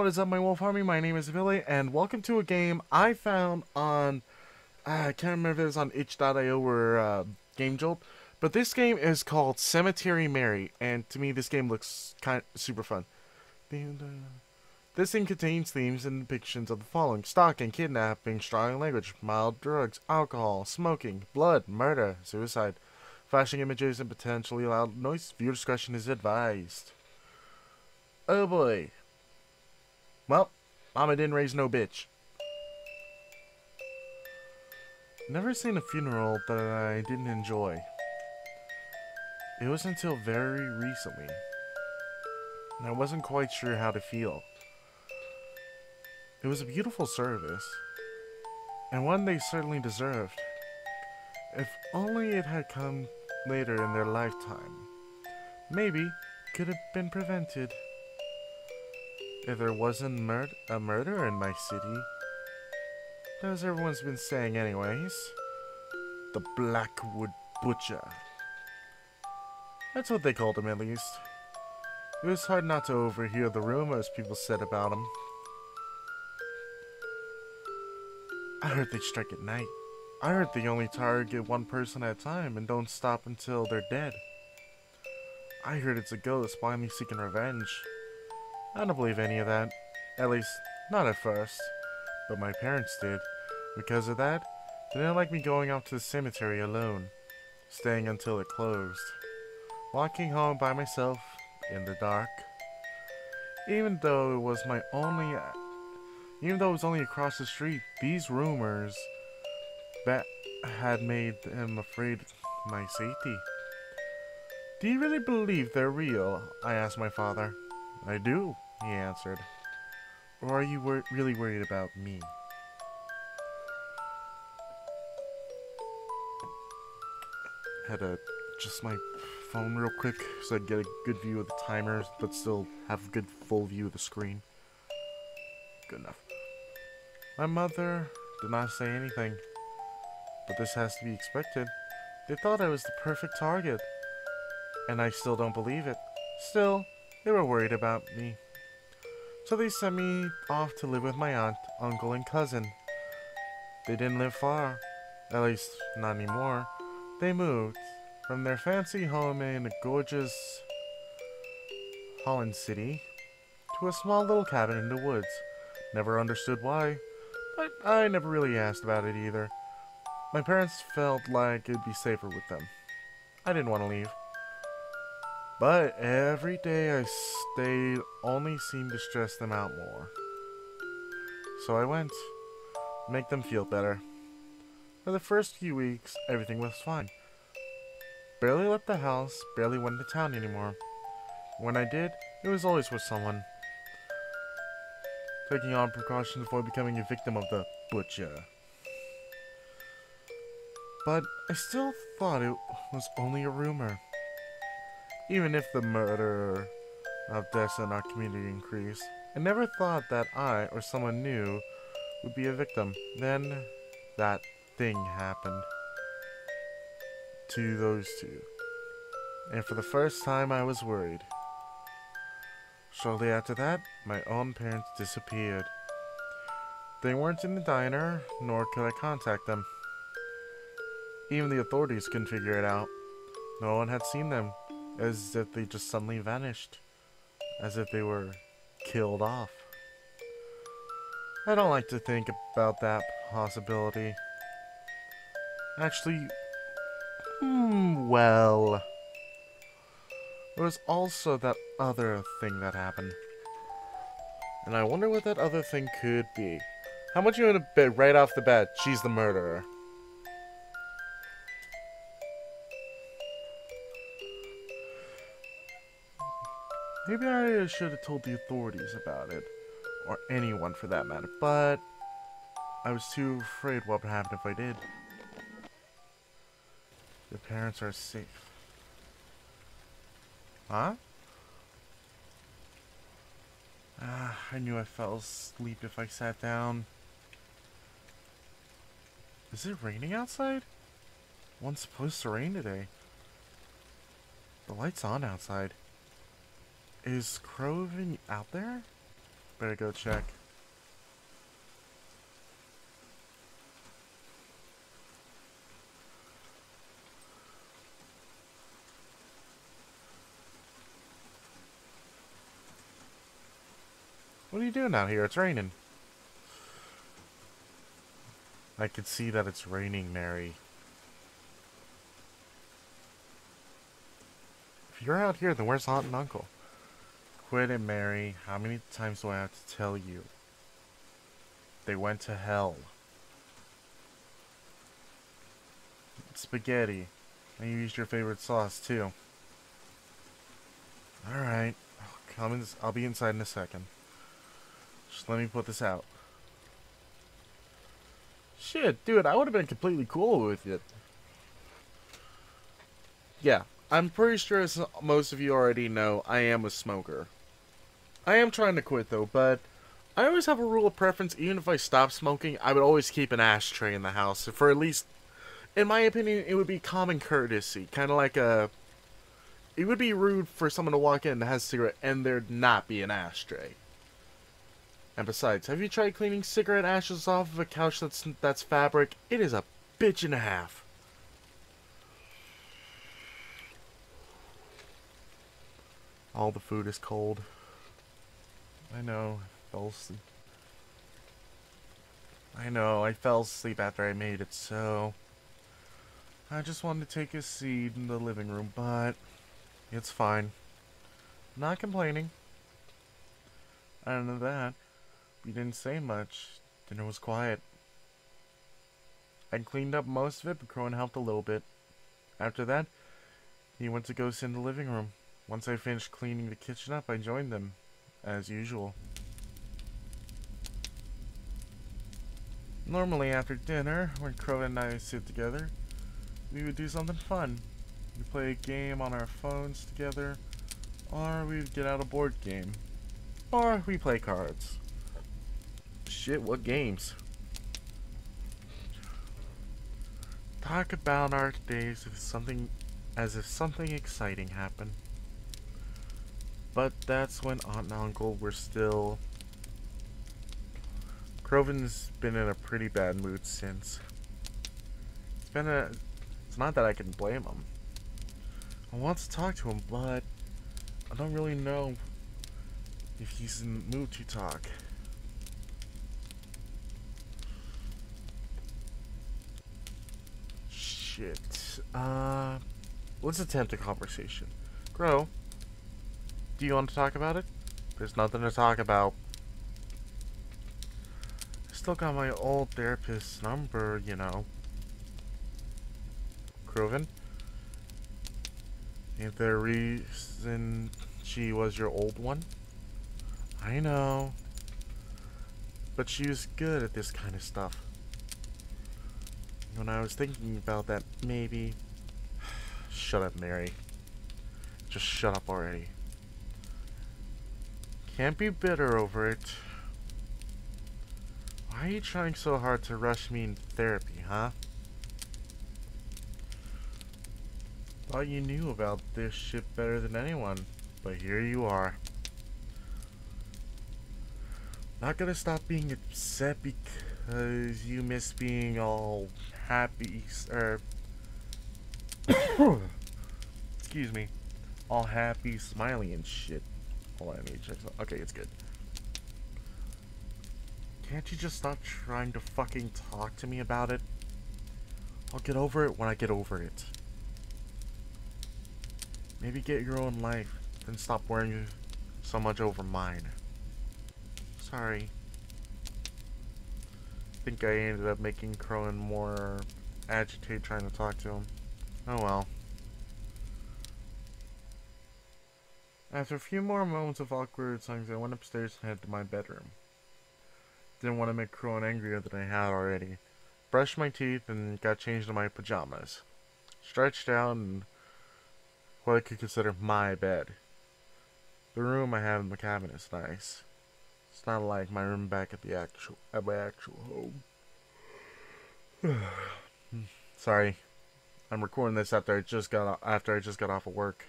is up, my wolf army? My name is Billy, and welcome to a game I found on, I can't remember if it was on itch.io or Game Jolt, but this game is called Cemetery Mary, and to me this game looks kind of super fun. This thing contains themes and depictions of the following: stalking, kidnapping, strong language, mild drugs, alcohol, smoking, blood, murder, suicide, flashing images, and potentially loud noise. Viewer discretion is advised. Oh boy. Well, Mama didn't raise no bitch. Never seen a funeral that I didn't enjoy. It was until very recently, and I wasn't quite sure how to feel. It was a beautiful service, and one they certainly deserved. If only it had come later in their lifetime. Maybe could have been prevented. If there wasn't a murder in my city, as everyone's been saying anyways, the Blackwood Butcher. That's what they called him, at least. It was hard not to overhear the rumors people said about him. I heard they strike at night. I heard they only target one person at a time and don't stop until they're dead. I heard it's a ghost blindly seeking revenge. I don't believe any of that. At least, not at first. But my parents did. Because of that, they didn't like me going out to the cemetery alone, staying until it closed, walking home by myself in the dark. Even though it was only across the street, these rumors had made them afraid of my safety. Do you really believe they're real? I asked my father. I do, he answered. Or are you really worried about me? Had to adjust my phone real quick so I get a good view of the timer, but still have a good full view of the screen. Good enough. My mother did not say anything, but this has to be expected. They thought I was the perfect target, and I still don't believe it. Still, they were worried about me. So they sent me off to live with my aunt, uncle, and cousin. They didn't live far, at least not anymore. They moved from their fancy home in a gorgeous Holland city to a small little cabin in the woods. Never understood why, but I never really asked about it either. My parents felt like it'd be safer with them. I didn't want to leave. But every day I stayed only seemed to stress them out more. So I went. Make them feel better. For the first few weeks, everything was fine. Barely left the house, barely went to town anymore. When I did, it was always with someone. Taking on precautions before becoming a victim of the butcher. But I still thought it was only a rumor. Even if the murder of deaths in our community increased, I never thought that I or someone new would be a victim. Then that thing happened to those two, and for the first time I was worried. Shortly after that, my own parents disappeared. They weren't in the diner, nor could I contact them. Even the authorities couldn't figure it out. No one had seen them, as if they just suddenly vanished, as if they were killed off. I don't like to think about that possibility. Actually, well, there was also that other thing that happened. And I wonder what that other thing could be. How much you want to bet right off the bat she's the murderer? Maybe I should have told the authorities about it, or anyone for that matter, but I was too afraid what would happen if I did. The parents are safe. Huh? I knew I fell asleep if I sat down. Is it raining outside? One's supposed to rain today. The light's on outside. Is Croven out there? Better go check. What are you doing out here? It's raining. I can see that it's raining, Mary. If you're out here, then where's Aunt and Uncle? Quit it, Mary. How many times do I have to tell you? They went to hell. Spaghetti. And you used your favorite sauce, too. Alright. I'll be inside in a second. Just let me put this out. Shit, dude, I would have been completely cool with it. Yeah, I'm pretty sure, as most of you already know, I am a smoker. I am trying to quit, though, but I always have a rule of preference. Even if I stop smoking, I would always keep an ashtray in the house. For at least, in my opinion, it would be common courtesy. Kind of like a... It would be rude for someone to walk in that has a cigarette and there'd not be an ashtray. And besides, have you tried cleaning cigarette ashes off of a couch that's fabric? It is a bitch and a half. All the food is cold. I know, I fell asleep. I fell asleep after I made it, so... I just wanted to take a seat in the living room, but... It's fine. Not complaining. Other than that, we didn't say much. Dinner was quiet. I cleaned up most of it, but Crowan helped a little bit. After that, he went to go sit in the living room. Once I finished cleaning the kitchen up, I joined them, as usual. Normally after dinner, when Crowan and I sit together, we would do something fun. We'd play a game on our phones together, or we'd get out a board game, or we play cards. Shit, what games? Talk about our days as if something exciting happened. But that's when Aunt and Uncle were still... Crowan's been in a pretty bad mood since. It's not that I can blame him. I want to talk to him, but I don't really know if he's in the mood to talk. Shit. Let's attempt a conversation. Crow, do you want to talk about it? There's nothing to talk about. I still got my old therapist's number, you know. Crowan? Ain't there a reason she was your old one? I know. But she was good at this kind of stuff. When I was thinking about that, maybe... Shut up, Mary. Just shut up already. Can't be bitter over it. Why are you trying so hard to rush me into therapy, huh? Thought you knew about this shit better than anyone, but here you are. Not gonna stop being upset because you miss being all happy, or... Excuse me. All happy, smiley and shit. Hold on, I need to check something. Okay, it's good. Can't you just stop trying to fucking talk to me about it? I'll get over it when I get over it. Maybe get your own life, then stop worrying so much over mine. Sorry. I think I ended up making Crowan more agitated trying to talk to him. Oh well. After a few more moments of awkward silence, I went upstairs and headed to my bedroom. Didn't want to make Crowan angrier than I had already. Brushed my teeth and got changed in my pajamas. Stretched out and what I could consider my bed. The room I have in the cabin is nice. It's not like my room back at my actual home. Sorry, I'm recording this after I just got off of work.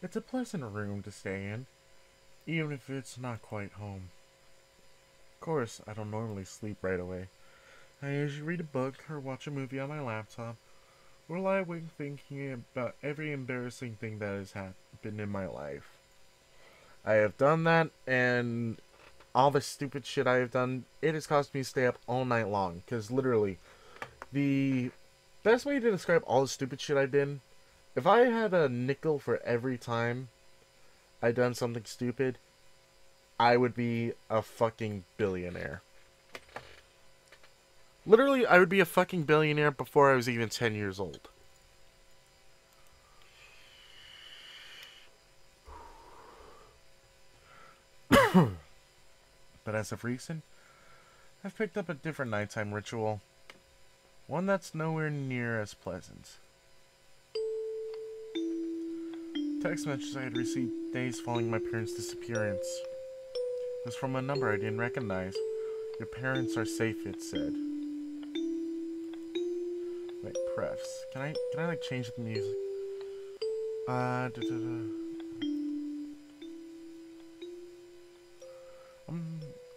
It's a pleasant room to stay in, even if it's not quite home. Of course, I don't normally sleep right away. I usually read a book or watch a movie on my laptop, or lie awake thinking about every embarrassing thing that has happened in my life. I have done that, and all the stupid shit I have done, it has caused me to stay up all night long. Because literally, the best way to describe all the stupid shit I did, if I had a nickel for every time I done something stupid, I would be a fucking billionaire. Literally, I would be a fucking billionaire before I was even 10 years old. But as of recent, I've picked up a different nighttime ritual. One that's nowhere near as pleasant. Text messages I had received days following my parents' disappearance. It was from a number I didn't recognize. Your parents are safe, it said. Wait, prefs. Can I like change the music?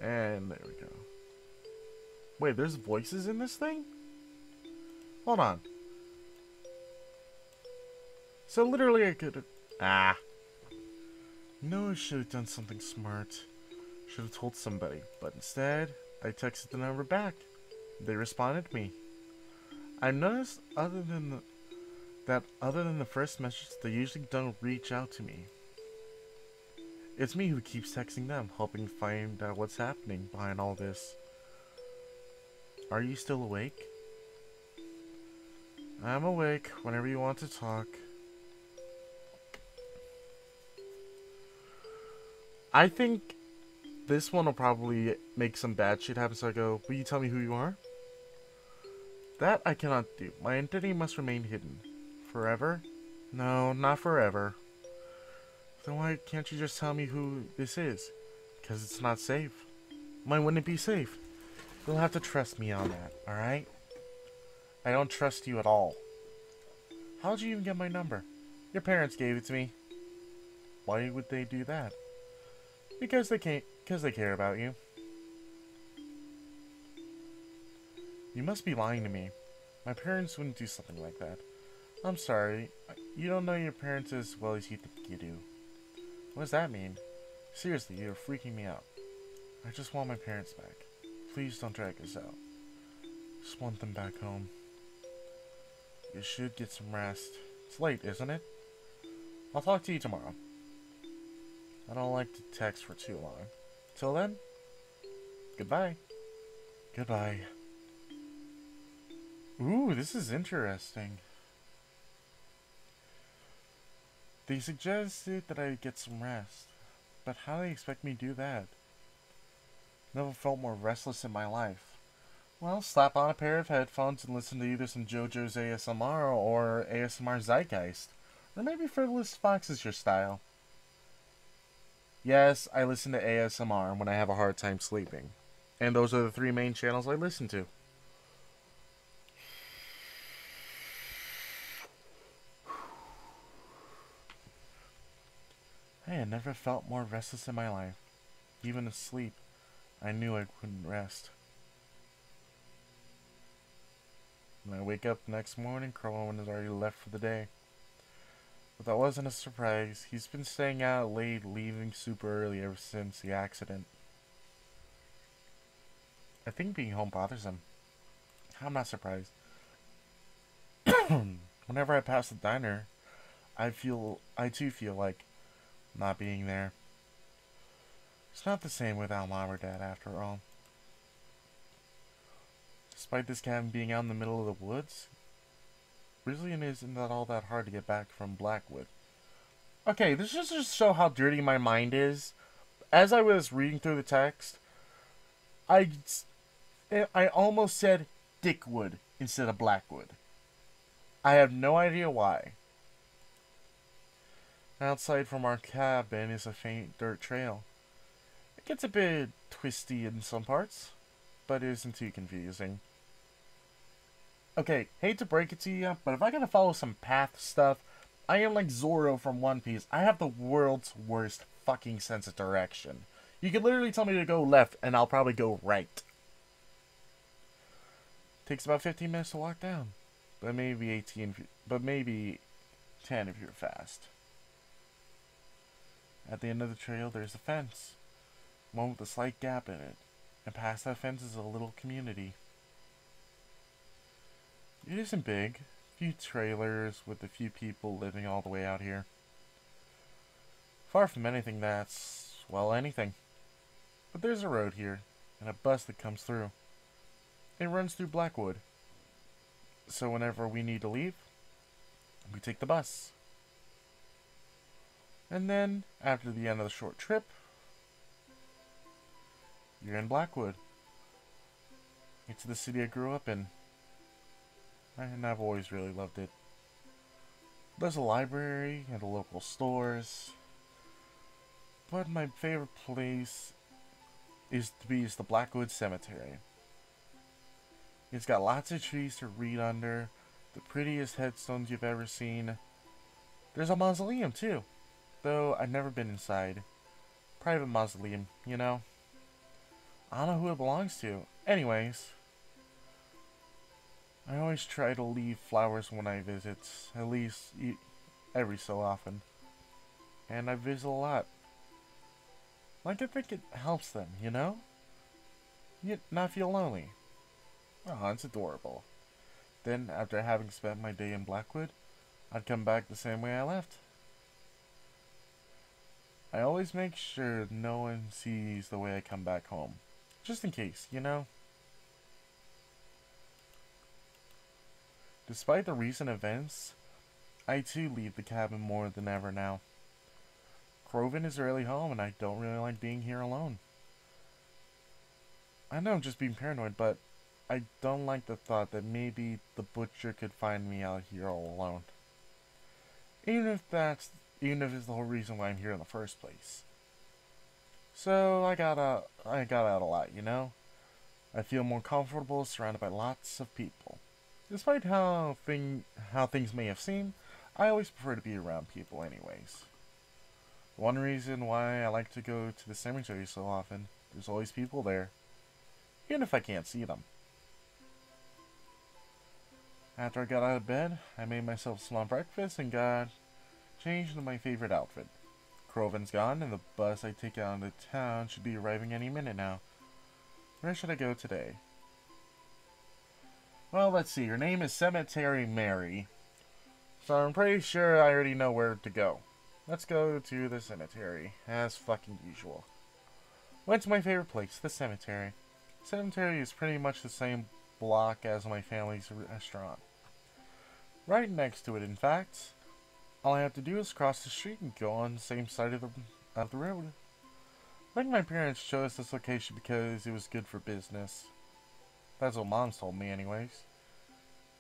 And there we go. Wait, there's voices in this thing? Hold on. So literally I could have... No, I should have done something smart. Should have told somebody. But instead, I texted the number back. They responded to me. I noticed other than the first message, they usually don't reach out to me. It's me who keeps texting them, hoping to find out what's happening behind all this. Are you still awake? I'm awake whenever you want to talk. I think this one will probably make some bad shit happen, so I go, will you tell me who you are? That I cannot do. My identity must remain hidden. Forever? No, not forever. Then why can't you just tell me who this is? Because it's not safe. Why wouldn't it be safe? You'll have to trust me on that, alright? I don't trust you at all. How'd you even get my number? Your parents gave it to me. Why would they do that? Because they care about you. You must be lying to me. My parents wouldn't do something like that. I'm sorry. You don't know your parents as well as you think you do. What does that mean? Seriously, you're freaking me out. I just want my parents back. Please don't drag us out. Just want them back home. You should get some rest. It's late, isn't it? I'll talk to you tomorrow. I don't like to text for too long. Till then, goodbye. Goodbye. Ooh, this is interesting. They suggested that I get some rest, but how do they expect me to do that? Never felt more restless in my life. Well, slap on a pair of headphones and listen to either some JoJo's ASMR or ASMR Zeitgeist. Or maybe Frivolous Fox is your style. Yes, I listen to ASMR when I have a hard time sleeping. And those are the 3 main channels I listen to. I had never felt more restless in my life. Even asleep, I knew I couldn't rest. When I wake up the next morning, Carlin has already left for the day. But that wasn't a surprise. He's been staying out late, leaving super early ever since the accident. I think being home bothers him. I'm not surprised. Whenever I pass the diner, I too feel like not being there. It's not the same without Mom or Dad after all. Despite this cabin being out in the middle of the woods, really isn't that all that hard to get back from Blackwood. Okay, this just show how dirty my mind is. As I was reading through the text, I almost said Dickwood instead of Blackwood. I have no idea why. Outside from our cabin is a faint dirt trail. It gets a bit twisty in some parts, but it isn't too confusing. Okay, hate to break it to you, but if I gotta follow some path stuff, I am like Zoro from One Piece. I have the world's worst fucking sense of direction. You could literally tell me to go left, and I'll probably go right. Takes about 15 minutes to walk down, but maybe 18. But maybe 10 if you're fast. At the end of the trail, there's a fence, one with a slight gap in it, and past that fence is a little community. It isn't big. A few trailers with a few people living all the way out here. Far from anything that's, well, anything. But there's a road here, and a bus that comes through. It runs through Blackwood. So whenever we need to leave, we take the bus. And then, after the end of the short trip, you're in Blackwood. It's the city I grew up in. And I've always really loved it. There's a library and the local stores. But my favorite place is the Blackwood Cemetery. It's got lots of trees to read under, the prettiest headstones you've ever seen. There's a mausoleum too, though I've never been inside. Private mausoleum, you know. I don't know who it belongs to. Anyways, I always try to leave flowers when I visit, at least every so often. And I visit a lot. Like, I think it helps them, you know? Yet not feel lonely. Oh, it's adorable. Then, after having spent my day in Blackwood, I'd come back the same way I left. I always make sure no one sees the way I come back home. Just in case, you know? Despite the recent events, I too leave the cabin more than ever now. Croven is rarely home, and I don't really like being here alone. I know I'm just being paranoid, but I don't like the thought that maybe the butcher could find me out here all alone. Even if it's the whole reason why I'm here in the first place. So I got out a lot, you know? I feel more comfortable surrounded by lots of people. Despite how things may have seemed, I always prefer to be around people anyways. One reason why I like to go to the cemetery so often, there's always people there, even if I can't see them. After I got out of bed, I made myself a small breakfast and got changed into my favorite outfit. Croven's gone, and the bus I take out into town should be arriving any minute now. Where should I go today? Well, let's see. Your name is Cemetery Mary, so I'm pretty sure I already know where to go. Let's go to the cemetery, as fucking usual. Went to my favorite place, the cemetery. The cemetery is pretty much the same block as my family's restaurant. Right next to it, in fact. All I have to do is cross the street and go on the same side of the road. I think my parents chose this location because it was good for business. That's what Mom's told me anyways.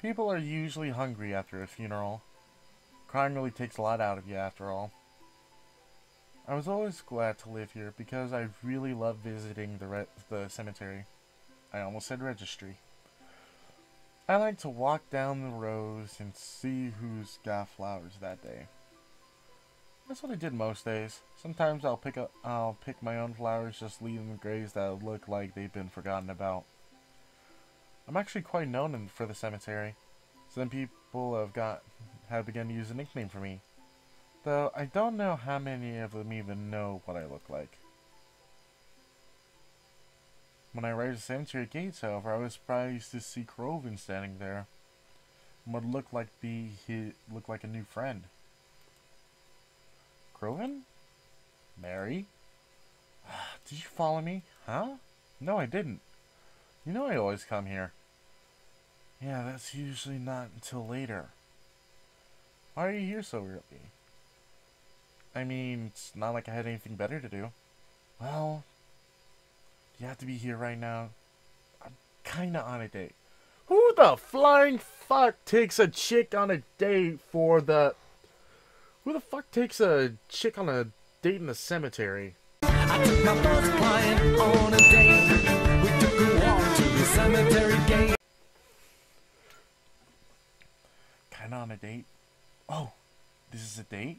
People are usually hungry after a funeral. Crime really takes a lot out of you after all. I was always glad to live here because I really love visiting the cemetery. I almost said registry. I like to walk down the rows and see who's got flowers that day. That's what I did most days. Sometimes I'll pick my own flowers, just leave them in graves that look like they've been forgotten about. I'm actually quite known for the cemetery. Some people have begun to use a nickname for me, though I don't know how many of them even know what I look like. When I arrived at the cemetery gates, however, I was surprised to see Croven standing there. What looked like a new friend. Croven? Mary? Did you follow me? Huh? No, I didn't. You know I always come here. Yeah, that's usually not until later. Why are you here so early? I mean, it's not like I had anything better to do. Well, you have to be here right now. I'm kinda on a date. Who the flying fuck takes a chick on a date for the... Who the fuck takes a chick on a date in the cemetery? I took my first client on a date. We took a walk to the cemetery gate. Kinda on a date? Oh, This is a date?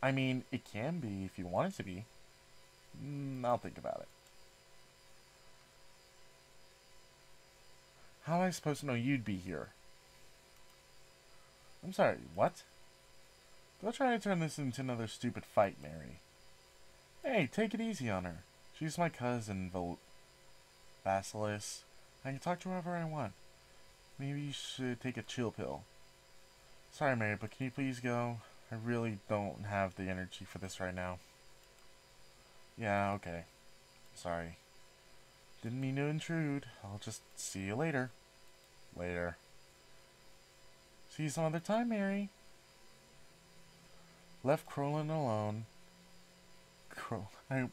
I mean, it can be if you want it to be. I'll think about it. How am I supposed to know you'd be here? I'm sorry, what? Don't try to turn this into another stupid fight, Mary. Hey, take it easy on her. She's my cousin, Basilisk. I can talk to her whoever I want. Maybe you should take a chill pill. Sorry, Mary, but can you please go? I really don't have the energy for this right now. Yeah, okay. Sorry. Didn't mean to intrude. I'll just see you later. Later. See you some other time, Mary. Left Crowlin alone. Where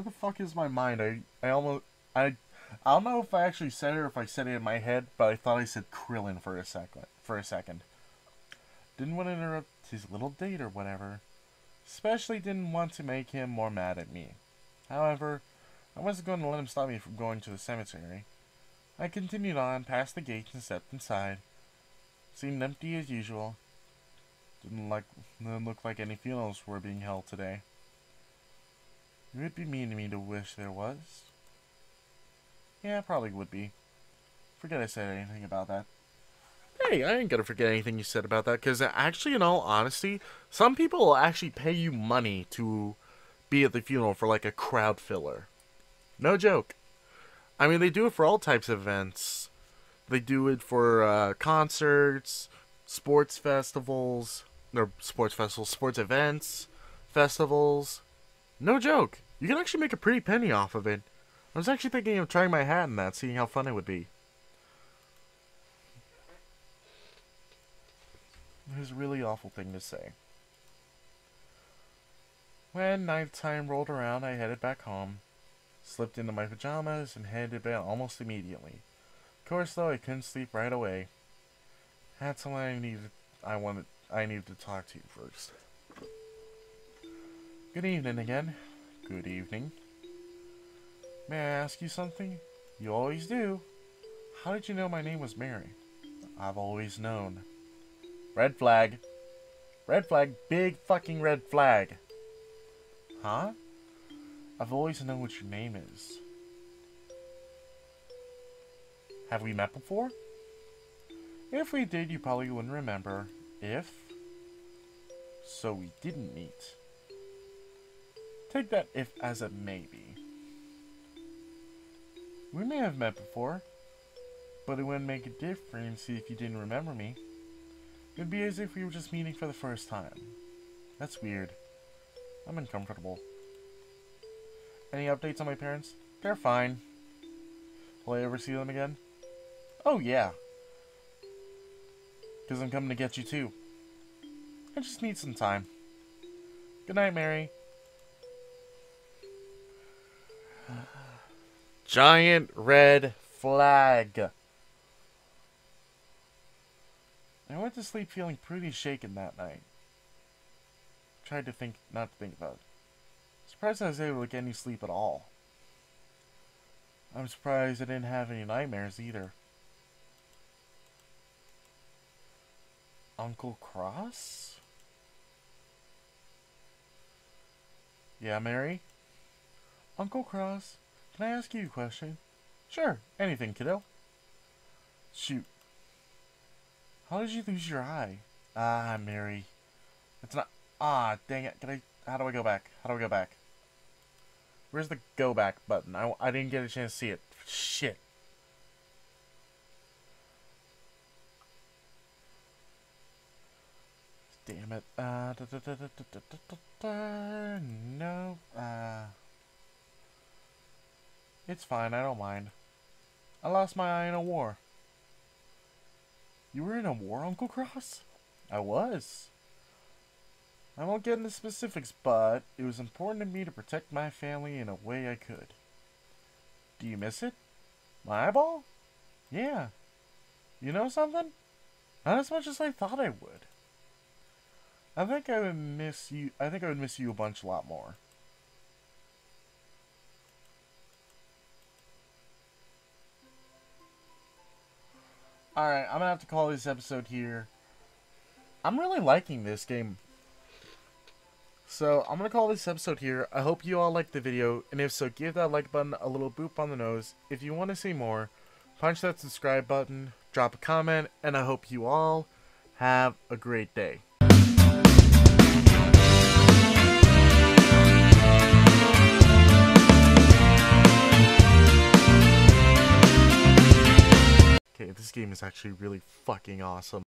the fuck is my mind? I don't know if I actually said it or if I said it in my head, but I thought I said Krillin for a second. Didn't want to interrupt his little date or whatever. Especially didn't want to make him more mad at me. However, I wasn't going to let him stop me from going to the cemetery. I continued on, past the gates, and stepped inside. Seemed empty as usual. Didn't look like any funerals were being held today. It would be mean to me to wish there was. Yeah, probably would be. Forget I said anything about that. Hey, I ain't gonna forget anything you said about that, because actually, in all honesty, some people will actually pay you money to be at the funeral for like a crowd filler. No joke. I mean, they do it for all types of events. They do it for concerts, sports events, festivals. No joke. You can actually make a pretty penny off of it. I was actually thinking of trying my hat in that, seeing how fun it would be. It was a really awful thing to say. When nighttime rolled around, I headed back home, slipped into my pajamas, and headed to bed almost immediately. Of course, though, I couldn't sleep right away. Had someone I needed to talk to first. Good evening again. Good evening. May I ask you something? You always do. How did you know my name was Mary? I've always known. Red flag. Red flag. Big fucking red flag. Huh? I've always known what your name is. Have we met before? If we did, you probably wouldn't remember. So we didn't meet. Take that if as a maybe. We may have met before, but it wouldn't make a difference if you didn't remember me. It'd be as if we were just meeting for the first time. That's weird. I'm uncomfortable. Any updates on my parents? They're fine. Will I ever see them again? Oh yeah. Because I'm coming to get you too. I just need some time. Good night, Mary. Giant red flag. I went to sleep feeling pretty shaken that night. Tried to not to think about it. Surprised I was able to get any sleep at all. I'm surprised I didn't have any nightmares either. Uncle Cross? Yeah, Mary? Uncle Cross, can I ask you a question? Sure, anything, kiddo. Shoot. How did you lose your eye? Ah, Mary. It's not... Ah, dang it. How do I go back? How do I go back? Where's the go back button? I didn't get a chance to see it. Shit. Damn it. No. It's fine. I don't mind. I lost my eye in a war. You were in a war, Uncle Cross? I was. I won't get into specifics, but it was important to me to protect my family in a way I could. Do you miss it? My eyeball? Yeah. You know something? Not as much as I thought I would. I think I would miss you a lot more. Alright, I'm gonna have to call this episode here. I'm really liking this game. So, I'm going to call this episode here. I hope you all liked the video, and if so, give that like button a little boop on the nose. If you want to see more, punch that subscribe button, drop a comment, and I hope you all have a great day. Okay, this game is actually really fucking awesome.